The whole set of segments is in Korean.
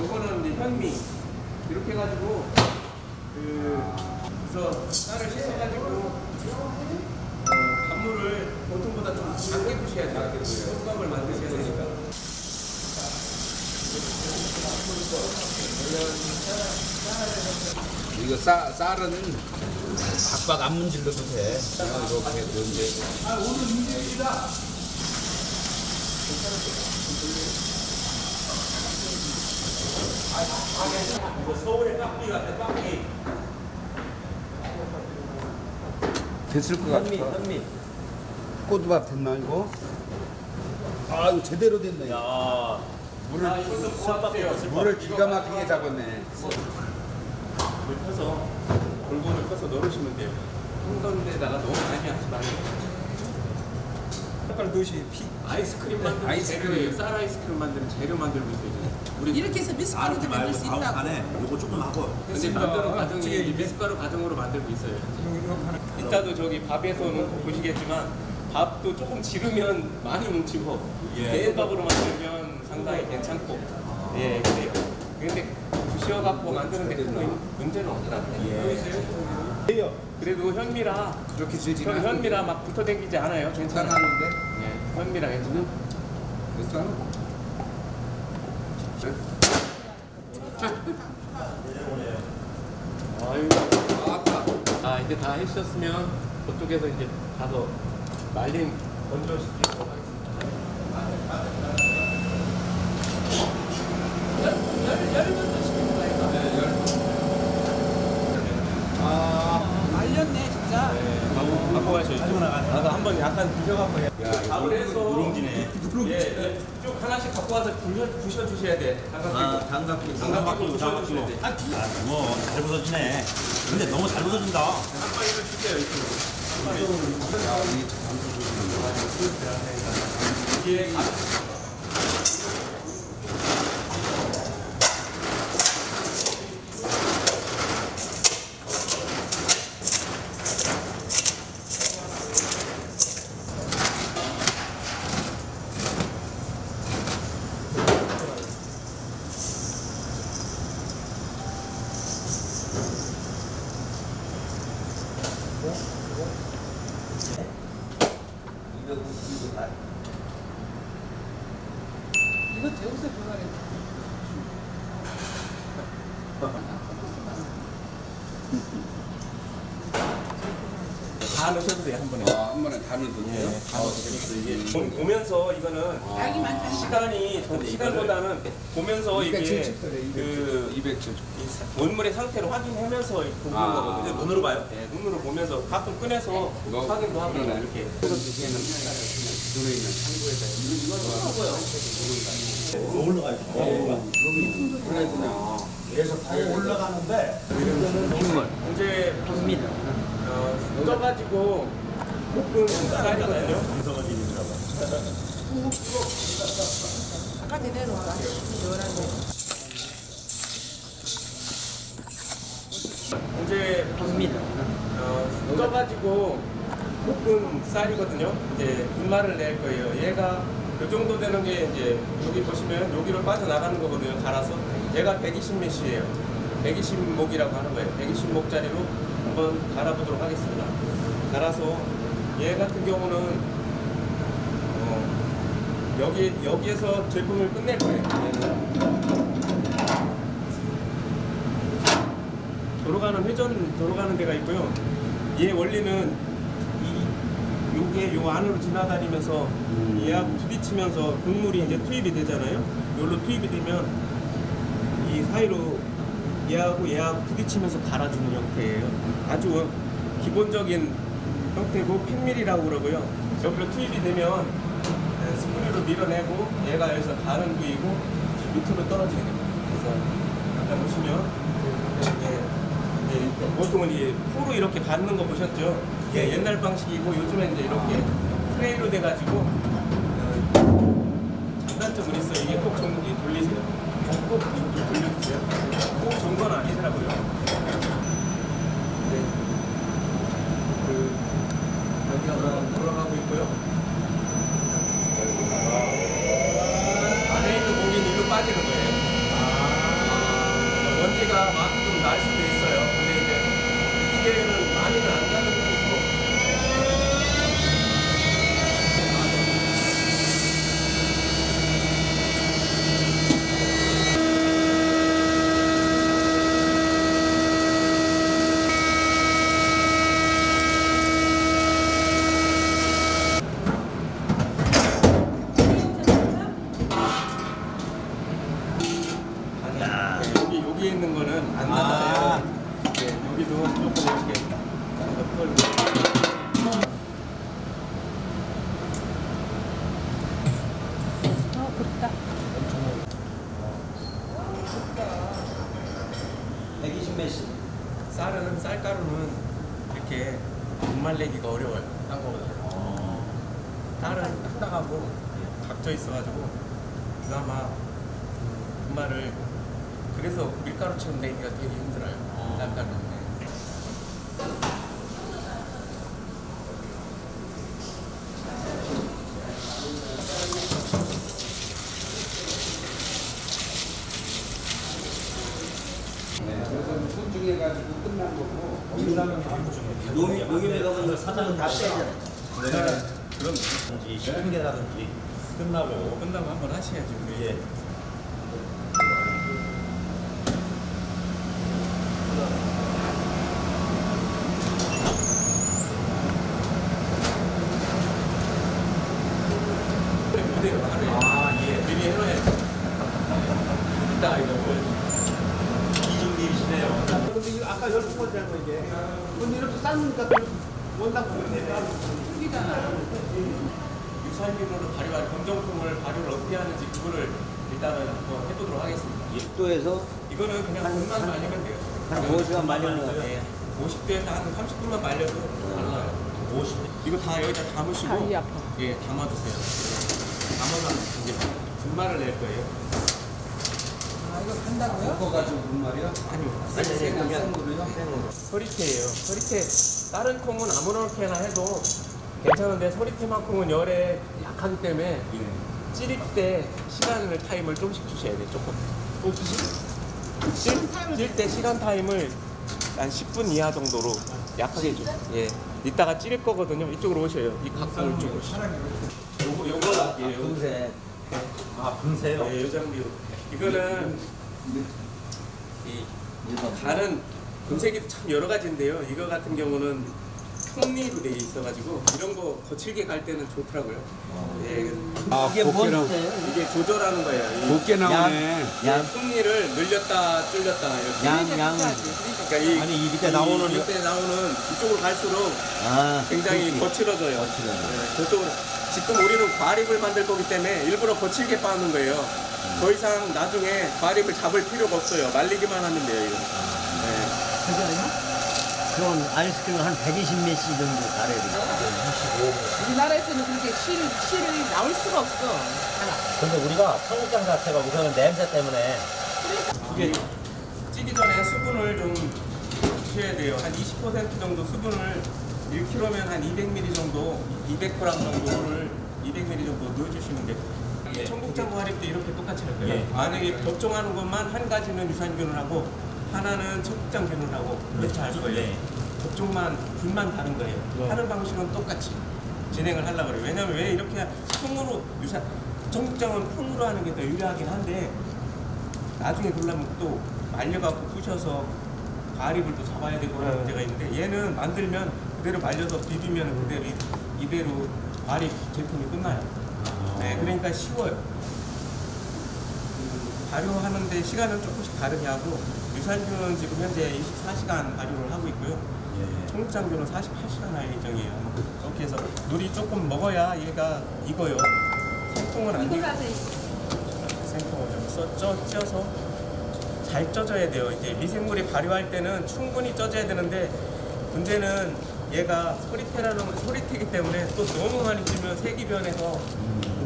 요거는 이제 현미. 이렇게 해가지고, 그래서 쌀을 씻어가지고, 단물을 보통보다 좀 작게 부셔야 돼요. 솥밥을 만드셔야 되니까. 이거 쌀은 박박 안 문질러도 돼. 그냥 이렇게 이제. 아, 오늘 인생이다. 서울의 깍두기 같아, 깍두기. 됐을 것 같아. 현미. 꼬두밥 됐나 이거? 아 이거 제대로 됐네. 야, 물을 기가 막히게 잡았네. 물 펴서 골고루 펴서 넣으시면 돼요. 한 건데다가 너무 많이 하지 말고. 색깔 넣으시 아이스크림 만드는 아이스크림. 재료예요. 쌀 아이스크림 만드는 재료 만들고 있어요. 우리 이렇게 해서 미숫가루도 만들 수 있다고. 안에 요거 조금 하고 근데 만드는 과정이 미숫가루 과정으로 만들고 있어요. 이따도 저기 밥에서는 보시겠지만 밥도 조금 지르면 많이 뭉치고 개인 밥으로 만들면 상당히 괜찮고 예 근데 부셔갖고 만드는데 큰 문제는 없더라고요. 그래도 현미라 그렇게 질질 그럼 현미라 막 붙어다니지 않아요. 괜찮아요. 하는데 예, 현미라 괜찮아요. 됐어? 아유, 아까 아 이제 다 해주셨으면 그쪽에서 이제 가서 말린 건조시키도록 하겠습니다. 열분도 시키는 거예요. 말렸네 진짜. 갖고 가셔야죠. 나도 한번 약간 부셔갖고 해. 밥을 해서 누룽지네. 예, 쭉 하나씩 갖고 와서 부셔주셔야 돼. 장갑 끼고 부셔주셔야 돼. 잘 부서지네. 근데 너무 잘 부서진다. 한 바퀴를 주세요 이쪽으로. 이게 이거 제우스 변화래. 다 넣으셔도 돼요 한 번에. 한 번에 다 넣어도 돼요? 다 넣으셔도 이게 보면서 이거는 약이 많다. 시간이 시간보다는 보면서 이게 270도래, 그 270. 원물의 상태를 확인하면서 보는 아. 거거든요. 눈으로 봐요. 네, 눈으로 보면서 가끔 꺼내서 확인도 하고 그러네. 이렇게. 눈에 있는 창고에다 더 올라가요. 계속 더 올라가는데 이제 쪄가지고 볶은 쌀이거든요. 바깥에 내놓아라. 열한데. 이제 쪄가지고 볶은 쌀이거든요. 이제 분말을 낼 거예요. 얘가 이 정도 되는 게 이제 여기 보시면 여기로 빠져나가는 거거든요. 갈아서 얘가 120mc예요. 120목이라고 하는 거예요. 120목짜리로 한번 갈아보도록 하겠습니다. 갈아서 얘 같은 경우는 여기에서 제품을 끝낼 거예요. 얘는 돌아가는 데가 있고요. 얘 원리는 요게 요 안으로 지나다니면서 얘하고 부딪히면서 국물이 이제 투입이 되잖아요. 요로 투입이 되면 이 사이로 얘하고 부딪히면서 갈아주는 형태예요. 아주 기본적인 형태고 핀밀이라고 그러고요. 여기로 투입이 되면 스프레로 밀어내고 얘가 여기서 가는 부위고 밑으로 떨어지게 됩니다. 그래서 아까 보시면 보통은 이 포로 이렇게 받는 거 보셨죠? 예, 옛날 방식이고 요즘엔 이제 이렇게 트레이로 돼가지고 장단점은 있어요. 이게 꼭 돌리세요. 꼭 돌려주세요. 꼭 정건 아니더라고요. 네. 여기가 돌아가고 있고요. 안에 있는 고기는 일로 빠지는 거예요. 소리가 막 좀 날 수도 있어요. 근데 이제 기계는 많이는 안 나는 거고. 여기 있는 거는 안 나와요. 네, 여기도 조금 이렇게 곱다. 120 메시. 쌀가루는 이렇게 분말내기가 어려워요. 딴 거보다. 쌀은 딱딱하고 각져 있어가지고 그나마 분말을 그래서 밀가루처럼 내기가 되게 힘들어요. 쌀가루는. 그래서 소중해가지고 끝난 거고 농협에 가면 사장은 다 빼잖아. 그럼 10개라든지 끝나고. 끝나고 한번 하셔야죠. 우리. 예. 무대로 하루에 미리 해놔야지. 이따 이거 이중님이시네요. 근데 이거 아까 12번째 한 거 이게. 근데 이렇게 삶으니까 또 원당 보면 유산균으로 발효할 검정콩을 발효를 어떻게 하는지 그거를 일단은 한번 해보도록 하겠습니다. 10도에서 이거는 그냥 물만 말리면 돼요. 한 5시간 말리는 거예요? 네. 50도에서 한 30분만 말려도 말라요. 50. 이거 다 여기다 담으시고 다리 아파. 예, 담아두세요. 담아서 이제 분말을 낼 거예요. 아, 이거 간다고요? 볶아가지고 분 말이야? 아니요. 생으로요? 서리태예요. 서리태 다른 콩은 아무렇게나 해도 괜찮은데 서리태만큼은 열에 약하기 때문에 찌릴 때 시간을 타임을 좀씩 주셔야 돼요. 조금. 찔 때 시간 타임을 한 10분 이하 정도로 약하게 줘. 예. 이따가 찌를 거거든요. 이쪽으로 오셔요. 이 각도를 좀 오시죠. 요거 예, 요 분쇄. 아, 분쇄요? 예, 요 장비로. 이거는 이 다른 분쇄기도 참 여러 가지인데요. 이거 같은 경우는 콩리로 되어 있어가지고 이런 거 거칠게 갈 때는 좋더라고요. 예, 아, 이게 뭔 곱게랑 분쇄예요? 이게 조절하는 거예요. 이 곱게 나오네. 양, 콩리를 늘렸다 줄였다 이렇게. 양. 그러니까 이 아니, 이 밑에 나오는 밑에 나오는 이쪽으로 갈수록 아, 굉장히 거칠어져요. 거칠어져요. 네, 저쪽으로 지금 우리는 과립을 만들 거기 때문에 일부러 거칠게 빻는 거예요. 더 이상 나중에 과립을 잡을 필요가 없어요. 말리기만 하면 돼요. 이거. 네. 그럼 아이스크림 한 120메시 정도 달아야 돼요. 우리나라에서는 그렇게 실이 나올 수가 없어. 하나. 근데 우리가 청국장 자체가 우선은 냄새 때문에 이게 찌기 전에 수분을 좀 주셔야 돼요. 한 20% 정도 수분을 1kg면 한 200ml 정도, 200g 정도를 200ml 정도 넣어주시면 돼요. 청국장 과립도 이렇게 똑같이 할 거예요. 만약에 접종하는 것만 한 가지는 유산균을 하고 하나는 청국장균을 하고 그렇게 할 거예요. 접종만 균만 다른 거예요. 하는 방식은 똑같이 진행을 하려고 그래요. 왜냐면 왜 이렇게 콩으로 청국장은 콩으로 하는 게 더 유리하긴 한데 나중에 그러려면 또 말려갖고 부셔서 과립을 또 잡아야 되고 그런 문제가 있는데 얘는 만들면 그대로 말려서 비비면 그대로 이대로 과립 제품이 끝나요. 네, 그러니까 쉬워요. 발효하는데 시간은 조금씩 다르게 하고 유산균은 지금 현재 24시간 발효를 하고 있고요. 청국장균은 48시간 할 예정이에요. 이렇게 해서 물이 조금 먹어야 얘가 익어요. 생통은 안 익어요. 생통을 여기서 쪄서 잘 쪄져야 돼요. 이제 미생물이 발효할 때는 충분히 쪄져야 되는데 문제는 얘가 소리태이기 때문에 또 너무 많이 찌면 색이 변해서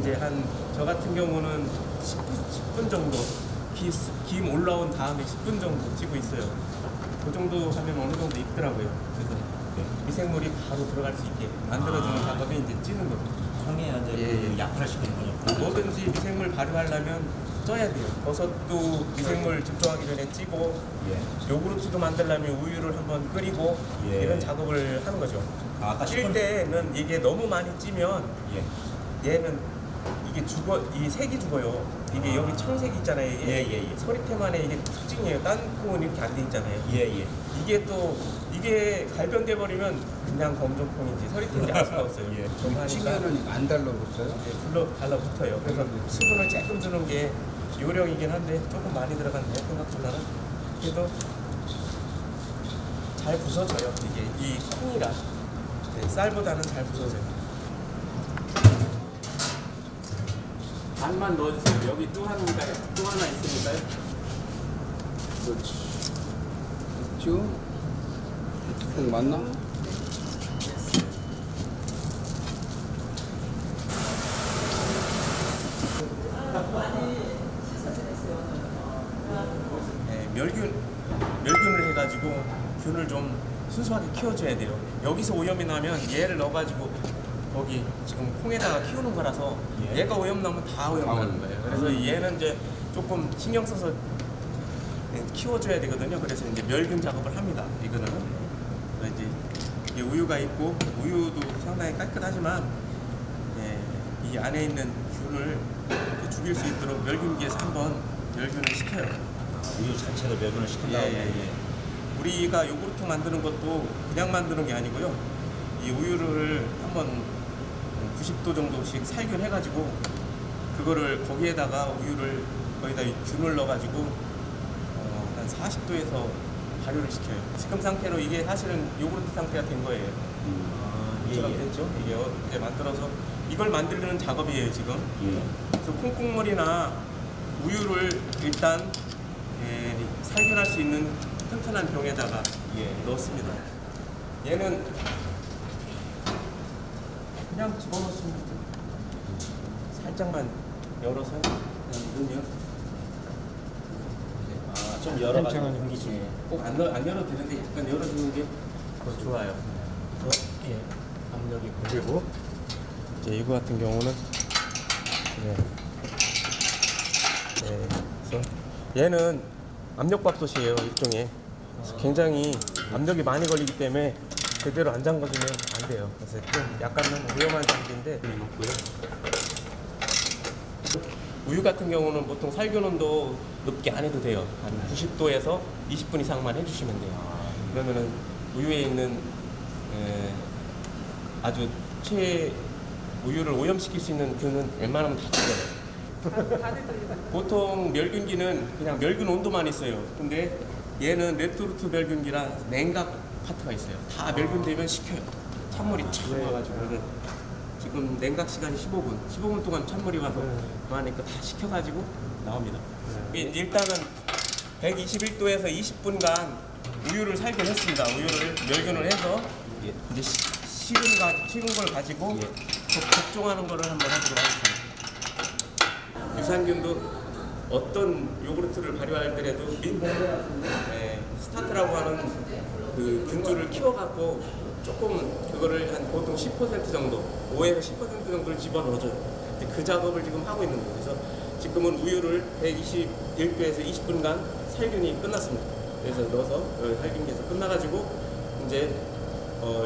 이제 한 저 같은 경우는 10분 정도 김 올라온 다음에 10분 정도 찌고 있어요. 그 정도 하면 어느 정도 익더라고요. 그래서 미생물이 바로 들어갈 수 있게 만들어주는 작업이 이제 찌는 거죠. 통해야 이제 그 약화를 시키는 거죠. 뭐든지 미생물 발효하려면 쪄야 돼요. 버섯도 미생물 집중하기 전에 찌고 예. 요구르트도 만들려면 우유를 한번 끓이고 예. 이런 작업을 하는 거죠. 아까 찔 때는 이게 너무 많이 찌면 예. 얘는 이게 이 색이 죽어요. 이게 여기 청색 있잖아요. 이게 예. 서리태만에 이게 특징이에요. 딴 콩은 이렇게 안 돼 있잖아요. 예. 이게 갈변돼 버리면 그냥 검정콩인지 서리태인지 알 수가 없어요. 예. 좀 하니까 찌면은 안 달라붙어요? 불러 달라붙어요. 그래서 수분을 조금 주는 게 요령이긴 한데 조금 많이 들어간대요. 생각보다는. 그래도 잘 부서져요. 이게 이 콩이라 쌀보다는 잘 부서져요. 반만 넣어주세요. 여기 또 하나 있으니까요. 그렇지. 있죠? 콩 맞나? 네, 멸균을 해가지고 균을 좀 순수하게 키워줘야 돼요. 여기서 오염이 나면 얘를 넣어가지고 거기 지금 콩에다가 키우는 거라서 얘가 오염 나면 다 오염 나는 거예요. 그래서 얘는 이제 조금 신경 써서 키워줘야 되거든요. 그래서 이제 멸균 작업을 합니다. 이거는 그래서 이제 이게 우유가 있고 우유도 상당히 깨끗하지만 이 안에 있는 균을 죽일 수 있도록 멸균기에서 한번 멸균을 시켜요. 우유 자체를 멸균을 시킨다고. 우리가 요구르트 만드는 것도 그냥 만드는 게 아니고요. 이 우유를 한번 90도 정도씩 살균해가지고 그거를 거기에다가 우유를 거기다 균을 넣어가지고 한 40도에서 발효를 시켜요. 지금 상태로 이게 사실은 요구르트 상태가 된 거예요. 이처럼 됐죠? 이게 이제 만들어서 이걸 만들려는 작업이에요 지금. 그래서 콩국물이나 우유를 일단 살균할 수 있는 튼튼한 병에다가 넣습니다. 얘는 그냥 집어넣습니다. 살짝만 열어서 그냥 넣으면 좀 열어가지고 공기중에. 꼭 안 열어도 되는데 약간 열어주는 게 더 좋아요. 압력이 그리고 이제 이거 같은 경우는 그래서 얘는 압력밥솥이에요. 일종의 굉장히 압력이 많이 걸리기 때문에 제대로 안 잠궈주면 안 돼요. 그래서 좀 약간은 위험한 장비인데 우유 같은 경우는 보통 살균 온도 높게 안 해도 돼요. 한 90도에서 20분 이상만 해주시면 돼요. 그러면은 우유에 있는 아주 우유를 오염시킬 수 있는 균은 웬만하면 다 죽어요. 보통 멸균기는 그냥 멸균 온도만 있어요. 근데 얘는 레토르트 멸균기라 냉각 파트가 있어요. 다 멸균되면 식혀요. 찬물이 촥 와가지고 지금 냉각 시간이 15분 동안 찬물이 와서 그러니까 다 식혀가지고 나옵니다. 일단은 121도에서 20분간 우유를 살균했습니다. 우유를 멸균을 해서 이제 식은 걸 가지고 적종하는 거를 한번 하도록 하겠습니다. 유산균도 어떤 요구르트를 발효할 때라도 스타트라고 하는 그 균주를 키워갖고 조금 그거를 한 보통 10% 정도, 5에서 10% 정도를 집어넣어줘요. 그 작업을 지금 하고 있는 거예요. 그래서 지금은 우유를 121도에서 20분간 살균이 끝났습니다. 그래서 넣어서 살균기에서 끝나가지고 이제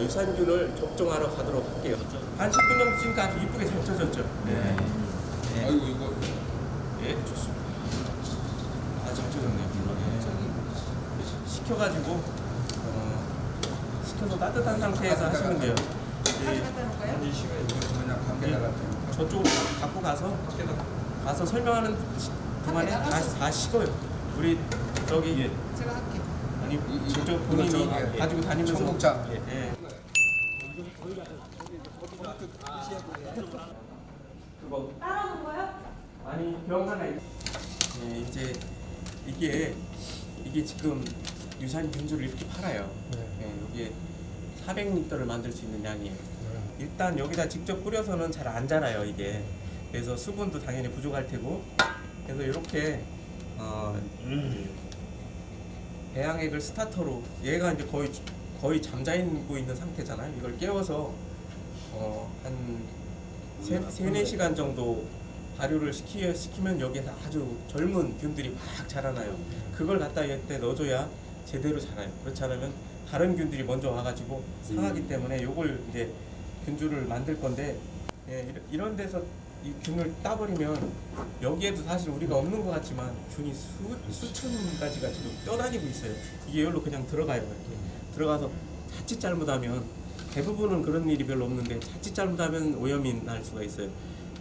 유산균을 접종하러 가도록 할게요. 한 10분 정도 지금 아주 이쁘게 잘 쳐졌죠? 아이고 이거 좋습니다. 아주 잘 쳐졌네요. 식혀가지고 식혀서 따뜻한 상태에서 하시면 돼요. 그냥 밖에다가 저쪽으로 갖고 가서 설명하는 동안에 다 식어요. 우리 저기 제가 할게. 아니 저쪽 본인이 가지고 다니면서 청국장. 그거 따라오는 거요? 아니 병 하나 이제 이게 지금 유산균주를 이렇게 팔아요. 여기에 400리터를 만들 수 있는 양이에요. 일단 여기다 직접 뿌려서는 잘 안 자라요 이게. 그래서 수분도 당연히 부족할 테고. 그래서 이렇게 배양액을 스타터로 얘가 이제 거의 잠자고 있는 상태잖아요. 이걸 깨워서 한 세네 시간 정도 발효를 시키면 여기에서 아주 젊은 균들이 막 자라나요. 그걸 갖다 여기에 넣어줘야 제대로 자라요. 그렇지 않으면 다른 균들이 먼저 와가지고 상하기 때문에 요걸 이제 균주를 만들 건데, 예, 이런 데서 이 균을 따버리면 여기에도 사실 우리가 없는 것 같지만 균이 수천 가지가 지금 떠다니고 있어요. 이게 여기로 그냥 들어가요. 이렇게 들어가서 자칫 잘못하면, 대부분은 그런 일이 별로 없는데 자칫 잘못하면 오염이 날 수가 있어요.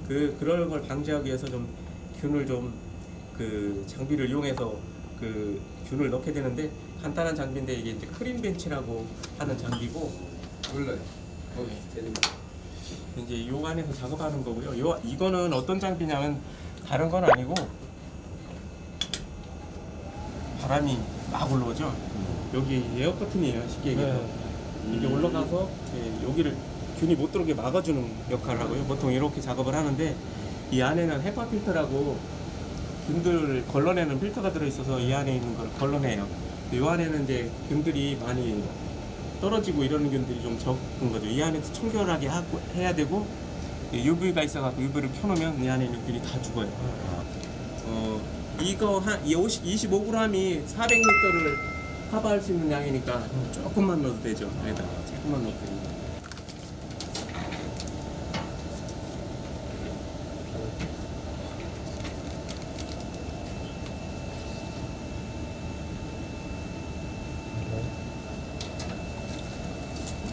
그런 걸 방지하기 위해서 좀 균을 좀 그 장비를 이용해서 그 균을 넣게 되는데, 간단한 장비인데 이게 이제 크림 벤치라고 하는 장비고, 몰라요. 이제 요 안에서 작업하는 거고요. 이거는 어떤 장비냐면 다른 건 아니고 바람이 막 올라오죠. 여기 에어 커튼이에요. 쉽게 얘기해서 이게 올라가서 여기를 균이 못 들어오게 막아주는 역할을 하고요. 보통 이렇게 작업을 하는데, 이 안에는 헤파 필터라고 균들을 걸러내는 필터가 들어있어서 이 안에 있는 걸 걸러내요. 이 안에는 이제 균들이 많이 떨어지고 이러는 균들이 좀 적은 거죠. 이 안에서 청결하게 해야 되고, UV가 있어갖고 UV를 켜놓으면 이 안에 있는 균이 다 죽어요. 이거 한 25g이 400ml를 커버할 수 있는 양이니까 조금만 넣어도 되죠. 여기다가 조금만 넣어도 됩니다.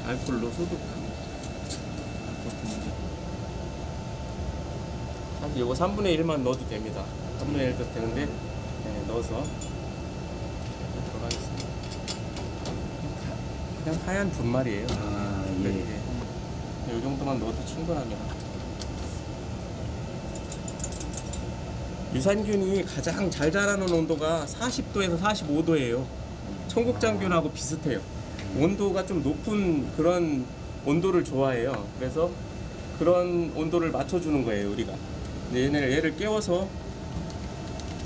알코올로 소독하고. 사실 이거 3분의 1만 넣어도 됩니다. 3분의 1 넣어도 되는데, 넣어서 들어가겠습니다. 그냥 하얀 분말이에요. 이 정도만 넣어도 충분합니다. 유산균이 가장 잘 자라는 온도가 40도에서 45도예요. 청국장균하고 비슷해요. 온도가 좀 높은 그런 온도를 좋아해요. 그래서 그런 온도를 맞춰주는 거예요, 우리가. 얘를 깨워서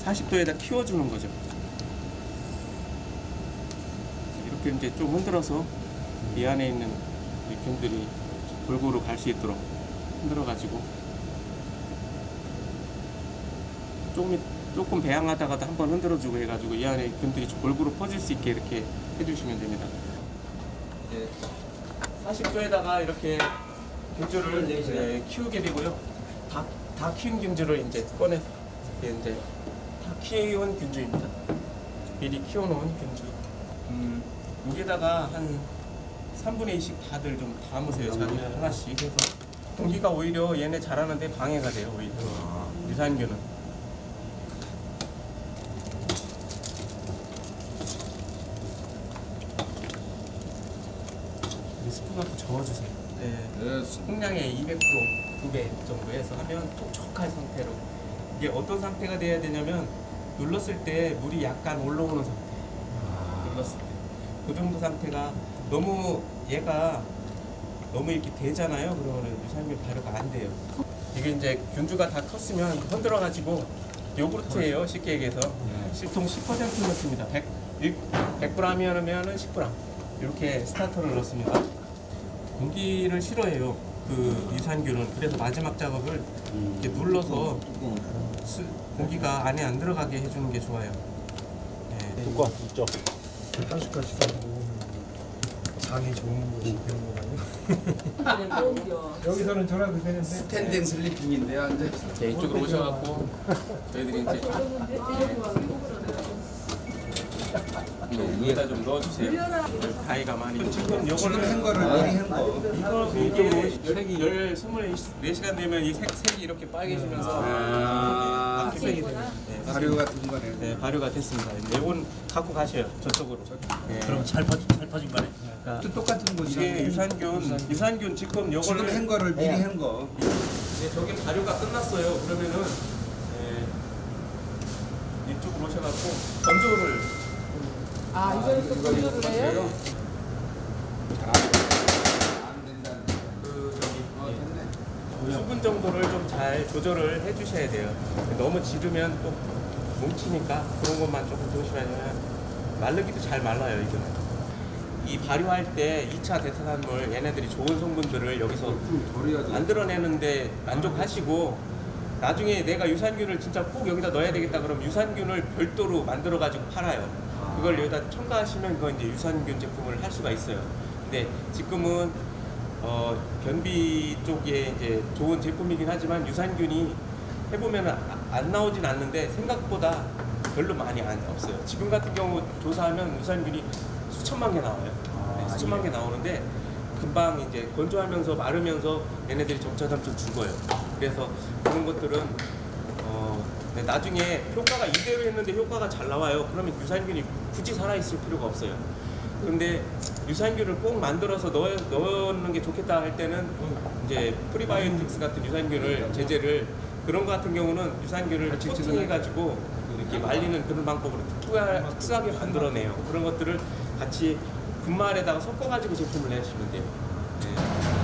40도에다 키워주는 거죠. 이렇게 이제 좀 흔들어서 이 안에 있는 이 균들이 골고루 갈 수 있도록 흔들어가지고, 조금 배양하다가도 한번 흔들어주고 해가지고 이 안에 균들이 골고루 퍼질 수 있게 이렇게 해주시면 됩니다. 40도에다가 이렇게 균주를 키우게 되고요. 다 키운 균주를 이제 꺼내서 이제 다 키운 균주입니다. 미리 키워놓은 균주. 여기다가 한 3분의 2씩 다들 좀 담으세요. 자기 하나씩 해서. 공기가 오히려 얘네 자라는데 방해가 돼요. 오히려 유산균은. 스푼 갖고 저어주세요. 풍량의 200% 2배 정도 해서 하면 촉촉한 상태로. 이게 어떤 상태가 돼야 되냐면, 눌렀을 때 물이 약간 올라오는 상태. 눌렀을 때. 그 정도 상태가, 얘가 너무 이렇게 되잖아요. 그러면 유산균 발효가 안 돼요. 이게 이제 균주가 다 컸으면 흔들어가지고, 요구르트예요. 쉽게 얘기해서. 실통 10% 넣습니다. 100g이면 10g. 이렇게 스타터를 넣습니다. 공기를 싫어해요. 그 유산균은. 그래서 마지막 작업을 이렇게 눌러서 공기가 안에 안 들어가게 해주는 게 좋아요. 뚜껑 있죠. 한숟까지 다 먹으면 장이 좋은 것이 되는 거 아니야? 여기서는 저라도 되는데. 스탠딩 슬리핑인데 앉아. 이쪽으로 오셔갖고 저희들이 이제 위에다 좀 넣어주세요. 가위가 많이. 지금 요거를 한 거를 미리 한 거. 이게 색이 24시간 되면 이 색이 이렇게 빨개지면서 색이 돼요. 발효가 된 거네. 네, 발효가 됐습니다. 이건 갖고 가셔요. 저쪽으로. 네. 그럼 잘 퍼진 거네. 그러니까 또 똑같은 거지. 이게 유산균 지금 요거를 지금 한 거를 미리 한 거. 네, 저기 발효가 끝났어요. 그러면은 이쪽으로 오셔갖고 건조를. 이걸 또 분류를 해요? 안 된다는 거. 수분 정도를 좀 잘 조절을 해주셔야 돼요. 너무 지르면 또 뭉치니까 그런 것만 조금 조심하시면, 마르기도 잘 말라요. 이거는 이 발효할 때 2차 대타산물 얘네들이 좋은 성분들을 여기서 만들어내는데 만족하시고 나중에 내가 유산균을 진짜 꼭 여기다 넣어야 되겠다 그러면 유산균을 별도로 만들어 가지고 팔아요. 그걸 여기다 첨가하시면 그건 이제 유산균 제품을 할 수가 있어요. 근데 지금은 변비 쪽에 이제 좋은 제품이긴 하지만 유산균이 해보면 안 나오진 않는데 생각보다 별로 많이 없어요. 지금 같은 경우 조사하면 유산균이 수천만 개 나와요. 네, 수천만 개 나오는데 금방 이제 건조하면서 마르면서 얘네들이 점차 죽어요. 그래서 그런 것들은 네, 나중에 효과가 이대로 했는데 효과가 잘 나와요. 그러면 유산균이 굳이 살아있을 필요가 없어요. 근데 유산균을 꼭 만들어서 넣는 게 좋겠다 할 때는 이제 프리바이오틱스 같은 유산균을 제제를 그런 거 같은 경우는 유산균을 코팅해가지고 이렇게 말리는 그런 방법으로 특수하게 만들어내요. 그런 것들을 같이 분말에다가 섞어가지고 제품을 내시면 돼요. 네.